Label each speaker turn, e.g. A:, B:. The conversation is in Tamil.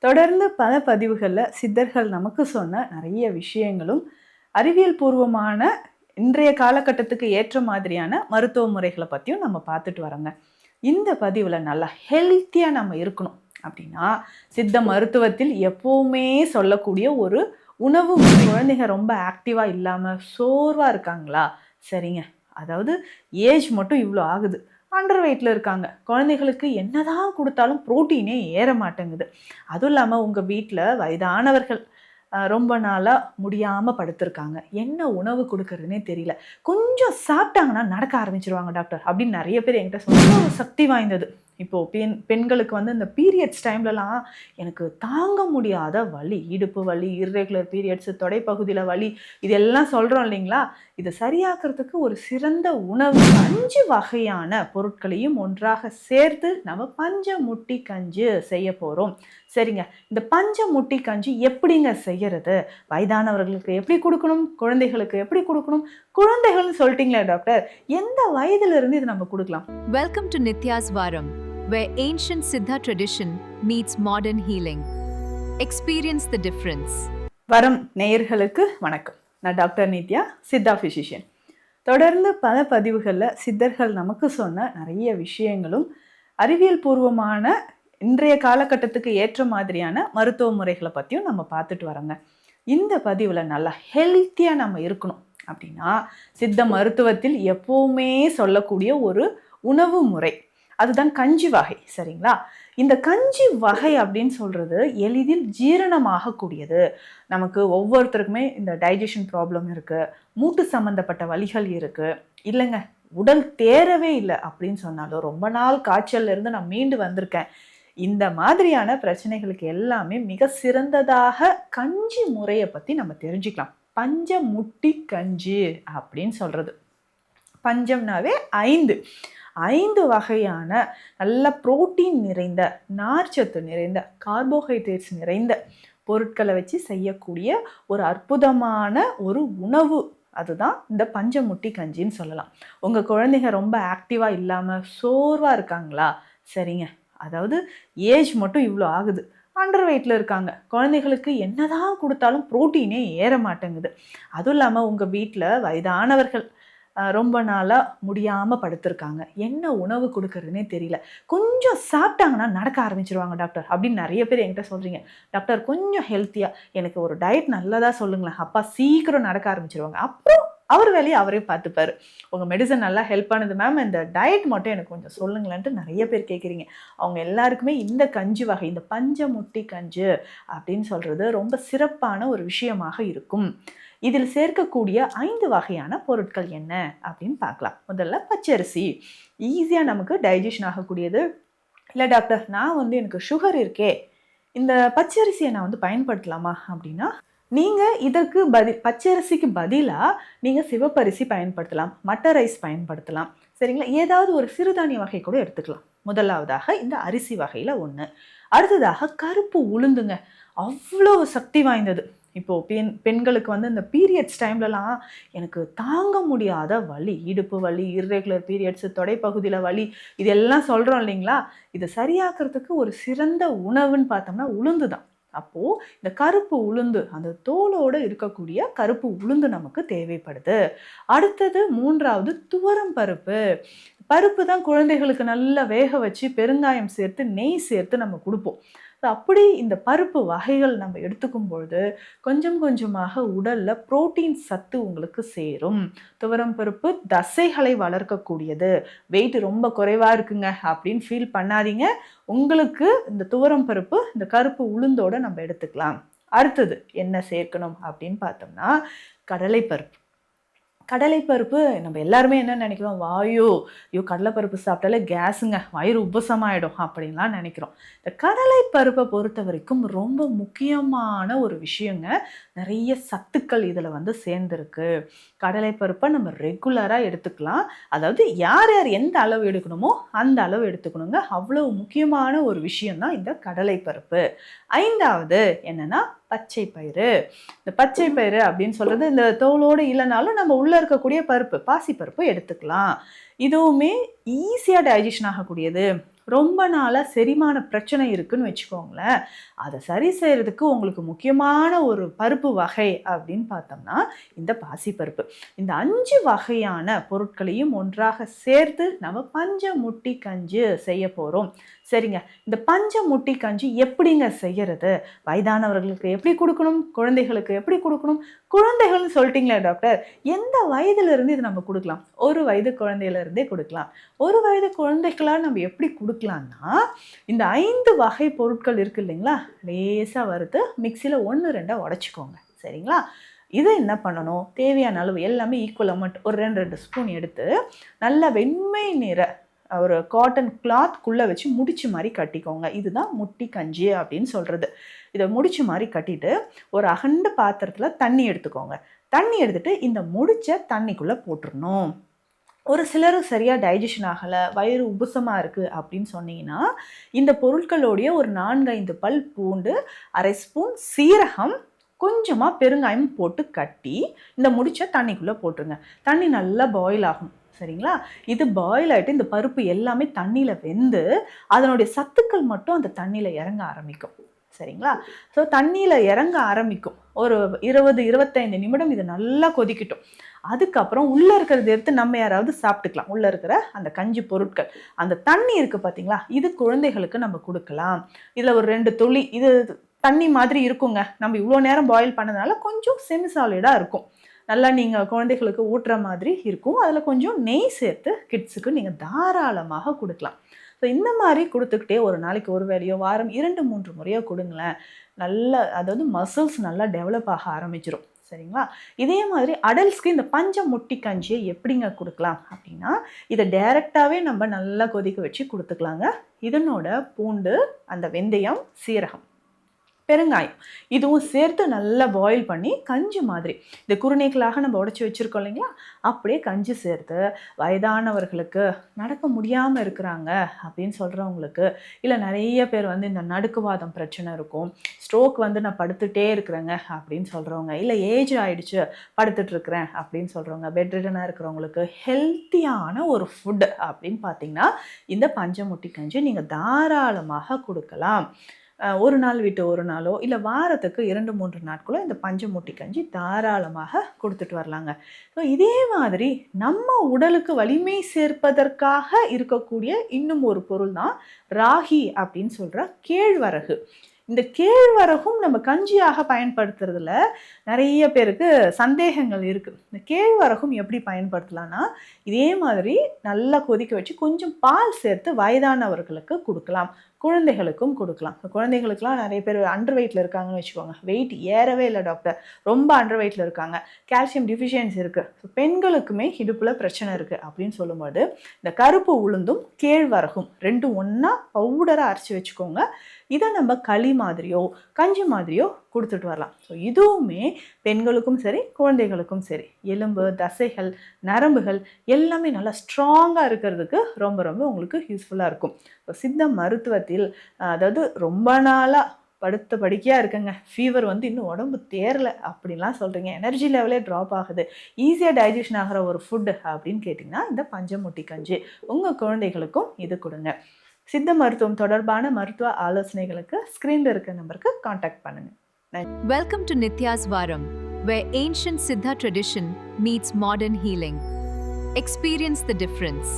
A: தொடர்ந்து பல பதிவுகளில் சித்தர்கள் நமக்கு சொன்ன நிறைய விஷயங்களும் அறிவியல் பூர்வமான இன்றைய காலகட்டத்துக்கு ஏற்ற மாதிரியான மருத்துவ முறைகளை பற்றியும் நம்ம பார்த்துட்டு வரோங்க. இந்த பதிவில் நல்லா ஹெல்த்தியாக நம்ம இருக்கணும் அப்படின்னா சித்த மருத்துவத்தில் எப்போவுமே சொல்லக்கூடிய ஒரு உணவு முறை. குழந்தைங்க ரொம்ப ஆக்டிவாக இல்லாமல் சோர்வாக இருக்காங்களா? சரிங்க, அதாவது ஏஜ் மட்டும் இவ்வளோ ஆகுது, அண்டர் வெயிட்டில் இருக்காங்க, குழந்தைகளுக்கு என்னதான் கொடுத்தாலும் ப்ரோட்டீனே ஏற மாட்டேங்குது. அதுவும் இல்லாமல் உங்கள் வீட்டில் வயதானவர்கள் ரொம்ப நாளாக முடியாமல் படுத்திருக்காங்க, என்ன உணவு கொடுக்கறதுனே தெரியல, கொஞ்சம் சாப்பிட்டாங்கன்னா நடக்க ஆரம்பிச்சிருவாங்க டாக்டர் அப்படின்னு நிறைய பேர் என்கிட்ட சொல்ல. சக்தி வாய்ந்தது. இப்போது பெண்களுக்கு வந்து இந்த பீரியட்ஸ் டைம்லலாம் எனக்கு தாங்க முடியாத வலி, இடுப்பு வலி, இர்ரெகுலர் பீரியட்ஸு, தொடைப்பகுதியில் வலி, இதெல்லாம் சொல்கிறோம் இல்லைங்களா? இதை சரியாக்குறதுக்கு ஒரு சிறந்த உணவு 5 வகையான பொருட்களையும் ஒன்றாக சேர்த்து நம்ம பஞ்சமுட்டி கஞ்சி செய்ய போகிறோம். சரிங்க, இந்த பஞ்சமுட்டி கஞ்சி எப்படிங்க செய்யறது? வயதானவர்களுக்கு எப்படி கொடுக்கணும், குழந்தைகளுக்கு எப்படி கொடுக்கணும்? குழந்தைகள்னு சொல்லிட்டீங்களே டாக்டர், எந்த வயதிலிருந்து இது நம்ம கொடுக்கலாம்?
B: Welcome to Nitya's Varam, where ancient Siddha tradition meets modern healing. Experience the difference.
A: வரம் நேயர்களுக்கு வணக்கம். நான் டாக்டர் நித்யா, சித்தா ஃபிசிஷியன். தொடர்ந்து பல பதிவுகளில் சித்தர்கள் நமக்கு சொன்ன நிறைய விஷயங்களும் அறிவியல் பூர்வமான இன்றைய காலகட்டத்துக்கு ஏற்ற மாதிரியான மருத்துவ முறைகளை பற்றியும் நம்ம பார்த்துட்டு வரோங்க. இந்த பதிவில் நல்லா ஹெல்த்தியாக நம்ம இருக்கணும் அப்படின்னா சித்த மருத்துவத்தில் எப்போவுமே சொல்லக்கூடிய ஒரு உணவு முறை, அதுதான் கஞ்சி வகை. சரிங்களா? இந்த கஞ்சி வகை அப்படின்னு சொல்கிறது எளிதில் ஜீரணமாகக்கூடியது. நமக்கு ஒவ்வொருத்தருக்குமே இந்த டைஜஷன் ப்ராப்ளம் இருக்குது, மூட்டு சம்மந்தப்பட்ட வலிகள் இருக்குது, இல்லைங்க உடல் தேரவே இல்லை அப்படின்னு சொன்னாலும் ரொம்ப நாள் காய்ச்சல்ல இருந்து நான் மீண்டு வந்திருக்கேன், இந்த மாதிரியான பிரச்சனைகளுக்கு எல்லாமே மிக சிறந்ததாக கஞ்சி முறையை பற்றி நம்ம தெரிஞ்சுக்கலாம். பஞ்சமுட்டி கஞ்சி அப்படின்னு சொல்கிறது. பஞ்சம்னாவே 5 வகையான நல்ல புரோட்டீன் நிறைந்த, நார்ச்சத்து நிறைந்த, கார்போஹைட்ரேட்ஸ் நிறைந்த பொருட்களை வச்சு செய்யக்கூடிய ஒரு அற்புதமான ஒரு உணவு. அதுதான் இந்த பஞ்சமுட்டி கஞ்சின்னு சொல்லலாம். உங்கள் குழந்தைங்க ரொம்ப ஆக்டிவாக இல்லாமல் சோர்வாக இருக்காங்களா? சரிங்க, அதாவது ஏஜ் மட்டும் இவ்வளோ ஆகுது, அண்டர் வெயிட்டில் இருக்காங்க, குழந்தைகளுக்கு என்னதான் கொடுத்தாலும் ப்ரோட்டீனே ஏற மாட்டேங்குது. அதுவும் இல்லாமல் உங்கள் வீட்டில் வயதானவர்கள் ரொம்ப நாளாக முடியாமல் படுத்திருக்காங்க, என்ன உணவு கொடுக்கறதுனே தெரியல, கொஞ்சம் சாப்பிட்டாங்கன்னா நடக்க ஆரம்பிச்சிருவாங்க டாக்டர் அப்படின்னு நிறைய பேர் என்கிட்ட சொல்கிறீங்க. டாக்டர் கொஞ்சம் ஹெல்த்தியாக எனக்கு ஒரு டயட் நல்லதாக சொல்லுங்களேன், அப்பா சீக்கிரம் நடக்க ஆரம்பிச்சிருவாங்க, அப்புறம் அவர் வேலையை அவரே பார்த்துப்பார், உங்கள் மெடிசன் நல்லா ஹெல்ப் பண்ணுது மேம், இந்த டயட் மட்டும் எனக்கு கொஞ்சம் சொல்லுங்களேன்ட்டு நிறைய பேர் கேட்குறீங்க. அவங்க எல்லாருக்குமே இந்த கஞ்சி வகை, இந்த பஞ்சமுட்டி கஞ்சி அப்படின்னு சொல்கிறது ரொம்ப சிறப்பான ஒரு விஷயமாக இருக்கும். இதில் சேர்க்கக்கூடிய 5 வகையான பொருட்கள் என்ன அப்படின்னு பார்க்கலாம். முதல்ல பச்சரிசி, ஈஸியாக நமக்கு டைஜஷன் ஆகக்கூடியது. இல்லை டாக்டர் நான் வந்து எனக்கு சுகர் இருக்கே, இந்த பச்சரிசியை நான் வந்து பயன்படுத்தலாமா அப்படின்னா, நீங்கள் இதற்கு பச்சரிசிக்கு பதிலாக நீங்கள் சிவப்பரிசி பயன்படுத்தலாம், மட்டர் ரைஸ் பயன்படுத்தலாம். சரிங்களா? ஏதாவது ஒரு சிறுதானிய வகை கூட எடுத்துக்கலாம். முதலாவதாக இந்த அரிசி வகையில் ஒன்று. அடுத்ததாக கருப்பு உளுந்துங்க, அவ்வளோ சக்தி வாய்ந்தது. இப்போது பெண்களுக்கு வந்து இந்த பீரியட்ஸ் டைம்லலாம் எனக்கு தாங்க முடியாத வலி, இடுப்பு வலி, இர்ரெகுலர் பீரியட்ஸு, தொடைப்பகுதியில் வலி, இதெல்லாம் சொல்கிறோம் இல்லைங்களா? இதை சரியாக்குறதுக்கு ஒரு சிறந்த உணவுன்னு பார்த்தோம்னா உளுந்து தான். அப்போது இந்த கருப்பு உளுந்து, அந்த தோலோடு இருக்கக்கூடிய கருப்பு உளுந்து நமக்கு தேவைப்படுது. அடுத்தது 3வது துவரம் பருப்பு. பருப்பு தான் குழந்தைகளுக்கு நல்லா வேக வச்சு பெருங்காயம் சேர்த்து நெய் சேர்த்து நம்ம கொடுப்போம். அப்படி இந்த பருப்பு வகைகள் நம்ம எடுத்துக்கும் பொழுது கொஞ்சம் கொஞ்சமாக உடலில் புரோட்டீன் சத்து உங்களுக்கு சேரும். துவரம் பருப்பு தசைகளை வளர்க்கக்கூடியது. வெயிட் ரொம்ப குறைவாக இருக்குங்க அப்படின்னு ஃபீல் பண்ணாதீங்க, உங்களுக்கு இந்த துவரம் பருப்பு, இந்த கருப்பு உளுந்தோடு நம்ம எடுத்துக்கலாம். அடுத்தது என்ன சேர்க்கணும் அப்படின்னு பார்த்தோம்னா கடலைப்பருப்பு. கடலைப்பருப்பு நம்ம எல்லாருமே என்ன நினைக்கிறோம், ஐயோ கடலைப்பருப்பு சாப்பிட்டாலே கேஸுங்க, வயிறு உபசமாயிடும் அப்படின்லாம் நினைக்கிறோம். இந்த கடலைப்பருப்பை பொறுத்த வரைக்கும் ரொம்ப முக்கியமான ஒரு விஷயங்க. நிறைய சத்துக்கள் இதில் வந்து சேர்ந்துருக்கு. கடலைப்பருப்பை நம்ம ரெகுலராக எடுத்துக்கலாம். அதாவது யார் யார் எந்த அளவு எடுக்கணுமோ அந்த அளவு எடுத்துக்கணுங்க. அவ்வளவு முக்கியமான ஒரு விஷயம்தான் இந்த கடலைப்பருப்பு. 5வது என்னன்னா பச்சை பயிறு. இந்த பச்சை பயிறு அப்படின்னு சொல்கிறது இந்த தோலோடு இல்லைனாலும் நம்ம உள்ளே இருக்கக்கூடிய பருப்பு, பாசி பருப்பு எடுத்துக்கலாம். இதுவுமே ஈஸியாக டைஜஷன் ஆகக்கூடியது. ரொம்ப நாளாக செரிமான பிரச்சனை இருக்குன்னு வச்சுக்கோங்களேன், அதை சரி செய்கிறதுக்கு உங்களுக்கு முக்கியமான ஒரு பருப்பு வகை அப்படின்னு பார்த்தோம்னா இந்த பாசிப்பருப்பு. இந்த 5 வகையான பொருட்களையும் ஒன்றாக சேர்த்து நம்ம பஞ்சமுட்டி கஞ்சி செய்ய போகிறோம். சரிங்க, இந்த பஞ்சமுட்டி கஞ்சி எப்படிங்க செய்யறது? வயதானவர்களுக்கு எப்படி கொடுக்கணும், குழந்தைகளுக்கு எப்படி கொடுக்கணும்? குழந்தைகள்னு சொல்லிட்டீங்களே டாக்டர், எந்த வயதிலிருந்து இது நம்ம கொடுக்கலாம்? 1 வயது குழந்தையிலிருந்தே கொடுக்கலாம். 1 வயது குழந்தைகளாக நம்ம எப்படி கொடுக்கலாம்னா, இந்த 5 வகை பொருட்கள் இருக்கு இல்லைங்களா, லேசாக வறுத்து மிக்சியில் 1 2 உடச்சிக்கோங்க. சரிங்களா, இதை என்ன பண்ணணும், தேவையான அளவு எல்லாமே ஈக்குவல் அமௌண்ட் ஒரு 2 ஸ்பூன் எடுத்து நல்லா வெண்மை நிற ஒரு காட்டன் கிளாத்குள்ளே வச்சு முடிச்சு மாதிரி கட்டிக்கோங்க. இதுதான் முட்டி கஞ்சி அப்படின்னு சொல்கிறது. இதை முடிச்சு மாதிரி கட்டிட்டு ஒரு அகண்ட பாத்திரத்தில் தண்ணி எடுத்துக்கோங்க. தண்ணி எடுத்துட்டு இந்த முடிச்ச தண்ணிக்குள்ளே போட்டுடணும். ஒரு சிலர் சரியாக டைஜஷன் ஆகலை, வயிறு உபுசமாக இருக்குது அப்படின்னு சொன்னீங்கன்னா இந்த பொருட்களோடைய ஒரு 4-5 பல் பூண்டு, 1/2 ஸ்பூன் சீரகம், கொஞ்சமாக பெருங்காயம் போட்டு கட்டி இந்த முடிச்ச தண்ணிக்குள்ளே போட்டுருங்க. தண்ணி நல்லா பாயில் ஆகும். சரிங்களா, இது பாயில் ஆகிட்டு இந்த பருப்பு எல்லாமே தண்ணியில் வெந்து அதனுடைய சத்துக்கள் மட்டும் அந்த தண்ணியில் இறங்க ஆரம்பிக்கும். சரிங்களா, ஸோ தண்ணியில் இறங்க ஆரம்பிக்கும். ஒரு 20-25 நிமிடம் இது நல்லா கொதிக்கட்டும். அதுக்கப்புறம் உள்ளே இருக்கிறது எடுத்து நம்ம யாராவது சாப்பிட்டுக்கலாம். உள்ளே இருக்கிற அந்த கஞ்சி பொருட்கள், அந்த தண்ணி இருக்குது பார்த்தீங்களா, இது குழந்தைகளுக்கு நம்ம கொடுக்கலாம். இதில் ஒரு 2 துளி, இது தண்ணி மாதிரி இருக்குங்க. நம்ம இவ்வளோ நேரம் பாயில் பண்ணதுனால கொஞ்சம் செமி சாலிடாக இருக்கும். நல்லா நீங்கள் குழந்தைகளுக்கு ஊட்டுற மாதிரி இருக்கும். அதில் கொஞ்சம் நெய் சேர்த்து கிட்ஸுக்கு நீங்கள் தாராளமாக கொடுக்கலாம். ஸோ இந்த மாதிரி கொடுத்துக்கிட்டே ஒரு நாளைக்கு ஒரு வேளையோ வாரம் 2-3 முறையோ கொடுங்களேன். நல்ல அதாவது மசில்ஸ் நல்லா டெவலப் ஆக ஆரம்பிச்சிடும். சரிங்களா, இதே மாதிரி அடல்ட்ஸ்க்கு இந்த பஞ்சமுட்டி கஞ்சியை எப்படிங்க கொடுக்கலாம் அப்படின்னா, இதை டைரெக்டாகவே நம்ம நல்லா கொதிக்க வச்சு கொடுத்துக்கலாங்க. இதனோட பூண்டு, அந்த வெந்தயம், சீரகம், பெருங்காயம் இதுவும் சேர்த்து நல்லா பாயில் பண்ணி கஞ்சி மாதிரி இந்த குறுநீக்களாக நம்ம உடச்சி வச்சுருக்கோம் இல்லைங்களா, அப்படியே கஞ்சி சேர்த்து வயதானவர்களுக்கு, நடக்க முடியாமல் இருக்கிறாங்க அப்படின்னு சொல்கிறவங்களுக்கு, இல்லை நிறைய பேர் வந்து இந்த நடுக்குவாதம் பிரச்சனை இருக்கும், ஸ்ட்ரோக் வந்து நான் படுத்துகிட்டே இருக்கிறேங்க அப்படின்னு சொல்கிறவங்க, இல்லை ஏஜ் ஆகிடுச்சு படுத்துட்ருக்கிறேன் அப்படின்னு சொல்கிறவங்க, பெட் ரிடனாக இருக்கிறவங்களுக்கு ஹெல்த்தியான ஒரு ஃபுட்டு அப்படின்னு பார்த்தீங்கன்னா இந்த பஞ்சமுட்டி கஞ்சி நீங்கள் தாராளமாக கொடுக்கலாம். ஒரு நாள் விட்டு ஒரு நாளோ இல்லை வாரத்துக்கு 2-3 நாட்களோ இந்த பஞ்சமுட்டி கஞ்சி தாராளமாக கொடுத்துட்டு வரலாங்க. ஸோ இதே மாதிரி நம்ம உடலுக்கு வலிமை சேர்ப்பதற்காக இருக்கக்கூடிய இன்னும் ஒரு பொருள் தான் ராகி அப்படின்னு சொல்கிற கேழ்வரகு. இந்த கேழ்வரகும் நம்ம கஞ்சியாக பயன்படுத்துறதுல நிறைய பேருக்கு சந்தேகங்கள் இருக்குது. இந்த கேழ்வரகும் எப்படி பயன்படுத்தலான்னா, இதே மாதிரி நல்லா கொதிக்க வச்சு கொஞ்சம் பால் சேர்த்து வயதானவர்களுக்கு கொடுக்கலாம், குழந்தைகளுக்கும் கொடுக்கலாம். குழந்தைகளுக்குலாம் நிறைய பேர் அண்டர் வெயிட்டில் இருக்காங்கன்னு வச்சுக்கோங்க, வெயிட் ஏறவே இல்லை டாக்டர், ரொம்ப அண்டர் வெயிட்டில் இருக்காங்க, கால்சியம் டிஃபிஷியன்சி இருக்குது, ஸோ பெண்களுக்குமே இடுப்பில் பிரச்சனை இருக்குது அப்படின்னு சொல்லும்போது இந்த கருப்பு உளுந்தும் கேழ்வரகும் 2 ஒன்றா பவுடராக அரைச்சி வச்சுக்கோங்க. இதை நம்ம களி மாதிரியோ கஞ்சி மாதிரியோ கொடுத்துட்டு வரலாம். ஸோ இதுவுமே பெண்களுக்கும் சரி குழந்தைகளுக்கும் சரி எலும்பு, தசைகள், நரம்புகள் எல்லாமே நல்லா ஸ்ட்ராங்காக இருக்கிறதுக்கு ரொம்ப ரொம்ப உங்களுக்கு யூஸ்ஃபுல்லாக இருக்கும். ஸோ சித்த மருத்துவத்தில் அதாவது ரொம்ப நாளாக படுத்த படுக்கையாக இருக்குங்க, ஃபீவர் வந்து இன்னும் உடம்பு தேரலை அப்படின்லாம் சொல்கிறீங்க, எனர்ஜி லெவலே ட்ராப் ஆகுது, ஈஸியாக டைஜஷன் ஆகிற ஒரு ஃபுட்டு அப்படின்னு கேட்டிங்கன்னா இந்த பஞ்சமுட்டி கஞ்சி உங்கள் குழந்தைகளுக்கும் இது கொடுங்க. சித்த மருத்துவம் தொடர்பான மருத்துவ ஆலோசனைகளுக்கு ஸ்க்ரீனில் இருக்க நம்பருக்கு காண்டாக்ட் பண்ணுங்கள்.
B: Welcome to Nitya's Varam, where ancient Siddha tradition meets modern healing. Experience the difference.